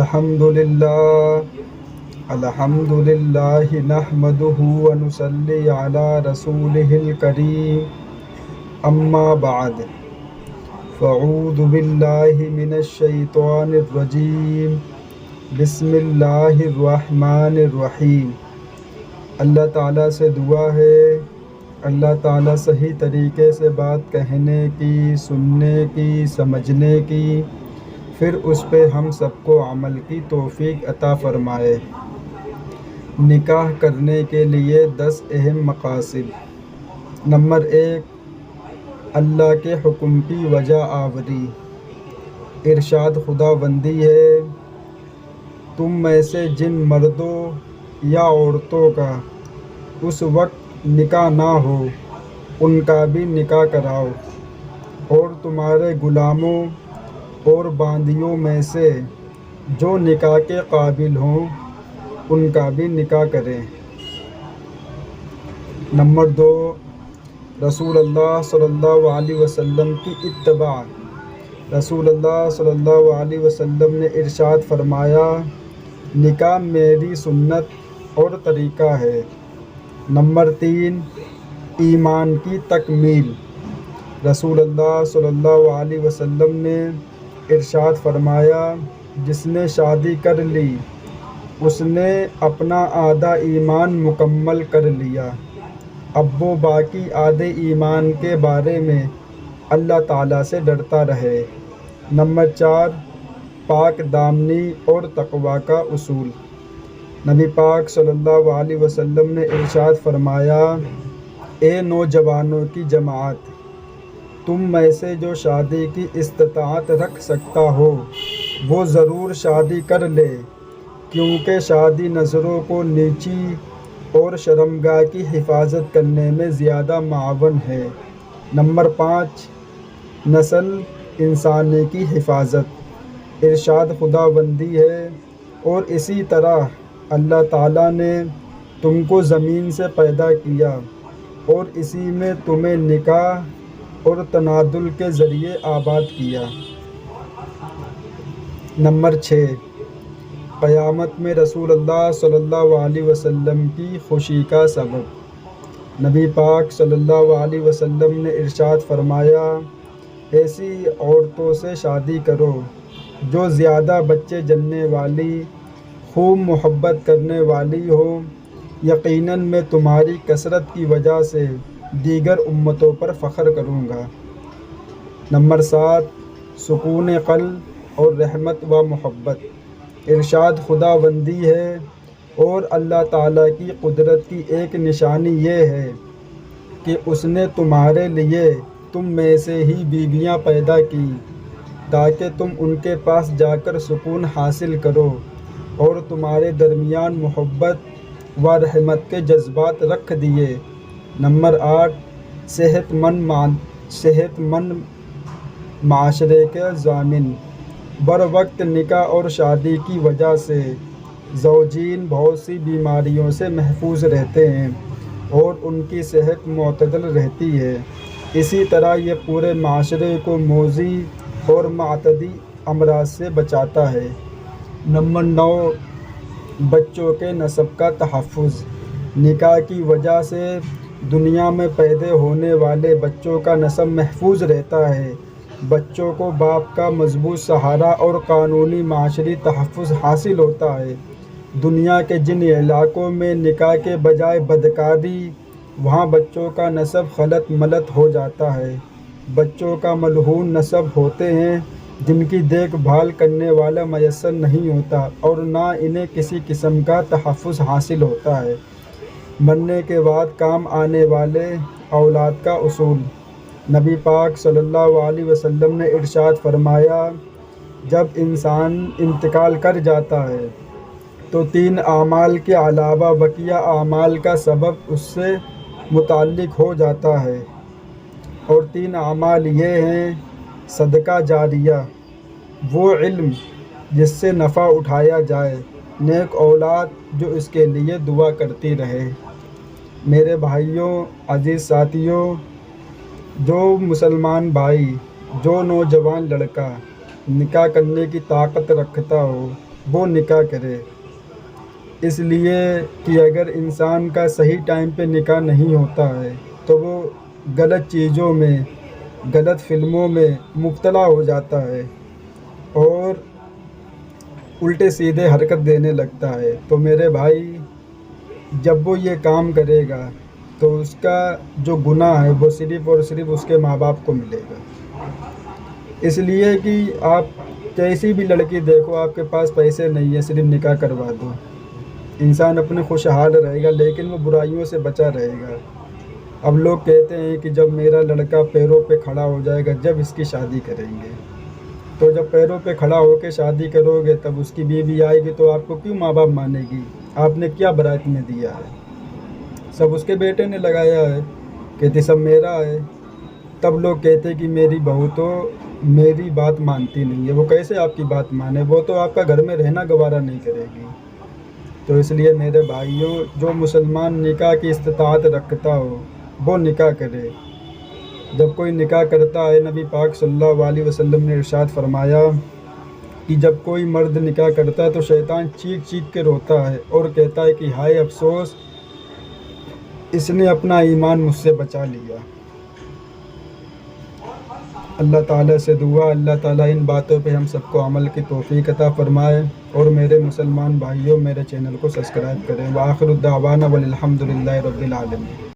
الحمدللہ نحمدہ ونصلی علی رسولہ الکریم اما بعد فاعوذ باللہ من الشیطان الرجیم بسم اللہ الرحمن الرحیم۔ اللہ تعالیٰ سے دعا ہے اللہ تعالیٰ صحیح طریقے سے بات کہنے کی، سننے کی، سمجھنے کی، پھر اس پہ ہم سب کو عمل کی توفیق عطا فرمائے۔ نکاح کرنے کے لیے 10 اہم مقاصد۔ نمبر 1، اللہ کے حکم کی وجہ آوری۔ ارشاد خداوندی ہے، تم میں سے جن مردوں یا عورتوں کا اس وقت نکاح نہ ہو ان کا بھی نکاح کراؤ، اور تمہارے غلاموں اور باندیوں میں سے جو نکاح کے قابل ہوں ان کا بھی نکاح کریں۔ نمبر 2، رسول اللہ صلی اللہ علیہ وسلم کی اتباع۔ رسول اللہ صلی اللہ علیہ وسلم نے ارشاد فرمایا، نکاح میری سنت اور طریقہ ہے۔ نمبر 3، ایمان کی تکمیل۔ رسول اللہ صلی اللہ علیہ وسلم نے ارشاد فرمایا، جس نے شادی کر لی اس نے اپنا آدھا ایمان مکمل کر لیا۔ اب وہ باقی آدھے ایمان کے بارے میں اللہ تعالیٰ سے ڈرتا رہے۔ نمبر 4، پاک دامنی اور تقویٰ کا اصول۔ نبی پاک صلی اللہ علیہ وسلم نے ارشاد فرمایا، اے نوجوانوں کی جماعت، تم میں سے جو شادی کی استطاعت رکھ سکتا ہو وہ ضرور شادی کر لے، کیونکہ شادی نظروں کو نیچی اور شرمگاہ کی حفاظت کرنے میں زیادہ معاون ہے۔ نمبر 5، نسل انسانی کی حفاظت۔ ارشاد خداوندی ہے، اور اسی طرح اللہ تعالیٰ نے تم کو زمین سے پیدا کیا اور اسی میں تمہیں نکاح اور تنادل کے ذریعے آباد کیا۔ نمبر 6، قیامت میں رسول اللہ صلی اللہ علیہ وسلم کی خوشی کا سبب۔ نبی پاک صلی اللہ علیہ وسلم نے ارشاد فرمایا، ایسی عورتوں سے شادی کرو جو زیادہ بچے جننے والی، خوب محبت کرنے والی ہو، یقیناً میں تمہاری کثرت کی وجہ سے دیگر امتوں پر فخر کروں گا۔ نمبر 7، سکون قلب اور رحمت و محبت۔ ارشاد خداوندی ہے، اور اللہ تعالیٰ کی قدرت کی ایک نشانی یہ ہے کہ اس نے تمہارے لیے تم میں سے ہی بیویاں پیدا کی تاکہ تم ان کے پاس جا کر سکون حاصل کرو، اور تمہارے درمیان محبت و رحمت کے جذبات رکھ دیے۔ نمبر 8، صحت مند معاشرے کے ضامن۔ بروقت نکاح اور شادی کی وجہ سے زوجین بہت سی بیماریوں سے محفوظ رہتے ہیں اور ان کی صحت معتدل رہتی ہے۔ اسی طرح یہ پورے معاشرے کو موذی اور معتدی امراض سے بچاتا ہے۔ نمبر 9، بچوں کے نسب کا تحفظ۔ نکاح کی وجہ سے دنیا میں پیدا ہونے والے بچوں کا نسب محفوظ رہتا ہے۔ بچوں کو باپ کا مضبوط سہارا اور قانونی معاشری تحفظ حاصل ہوتا ہے۔ دنیا کے جن علاقوں میں نکاح کے بجائے بدکاری، وہاں بچوں کا نسب خلط ملط ہو جاتا ہے۔ بچوں کا ملعون نسب ہوتے ہیں جن کی دیکھ بھال کرنے والا میسر نہیں ہوتا، اور نہ انہیں کسی قسم کا تحفظ حاصل ہوتا ہے۔ مرنے کے بعد کام آنے والے اولاد کا اصول۔ نبی پاک صلی اللہ علیہ وسلم نے ارشاد فرمایا، جب انسان انتقال کر جاتا ہے تو 3 اعمال کے علاوہ بقیہ اعمال کا سبب اس سے متعلق ہو جاتا ہے، اور 3 اعمال یہ ہیں، صدقہ جاریہ، وہ علم جس سے نفع اٹھایا جائے، نیک اولاد جو اس کے لیے دعا کرتی رہے۔ میرے بھائیوں، عزیز ساتھیوں، جو مسلمان بھائی، جو نوجوان لڑکا نکاح کرنے کی طاقت رکھتا ہو وہ نکاح کرے، اس لیے کہ اگر انسان کا صحیح ٹائم پہ نکاح نہیں ہوتا ہے تو وہ غلط چیزوں میں، غلط فلموں میں مبتلا ہو جاتا ہے اور الٹے سیدھے حرکت دینے لگتا ہے۔ تو میرے بھائی، جب وہ یہ کام کرے گا تو اس کا جو گناہ ہے وہ صرف اور صرف اس کے ماں باپ کو ملے گا۔ اس لیے کہ آپ کیسی بھی لڑکی دیکھو، آپ کے پاس پیسے نہیں ہیں، صرف نکاح کروا دو، انسان اپنے خوشحال رہے گا لیکن وہ برائیوں سے بچا رہے گا۔ اب لوگ کہتے ہیں کہ جب میرا لڑکا پیروں پہ کھڑا ہو جائے گا جب اس کی شادی کریں گے۔ تو جب پیروں پہ کھڑا ہو کے شادی کرو گے تب اس کی بیوی آئے گی تو آپ کو کیوں ماں باپ مانے گی؟ آپ نے کیا برات میں دیا ہے؟ سب اس کے بیٹے نے لگایا ہے، کہتے سب میرا ہے۔ تب لوگ کہتے کہ میری بہو تو میری بات مانتی نہیں ہے۔ وہ کیسے آپ کی بات مانے؟ وہ تو آپ کا گھر میں رہنا گوارہ نہیں کرے گی۔ تو اس لیے میرے بھائیوں، جو مسلمان نکاح کی استطاعت رکھتا ہو وہ نکاح کرے۔ جب کوئی نکاح کرتا ہے، نبی پاک صلی اللہ علیہ وسلم نے ارشاد فرمایا کہ جب کوئی مرد نکاح کرتا ہے تو شیطان چیخ چیخ کے روتا ہے اور کہتا ہے کہ ہائے افسوس، اس نے اپنا ایمان مجھ سے بچا لیا۔ اللہ تعالیٰ سے دعا، اللہ تعالیٰ ان باتوں پہ ہم سب کو عمل کی توفیق عطا فرمائے۔ اور میرے مسلمان بھائیوں، میرے چینل کو سبسکرائب کریں۔ وآخر الدعوانا والحمد للہ رب العالمین۔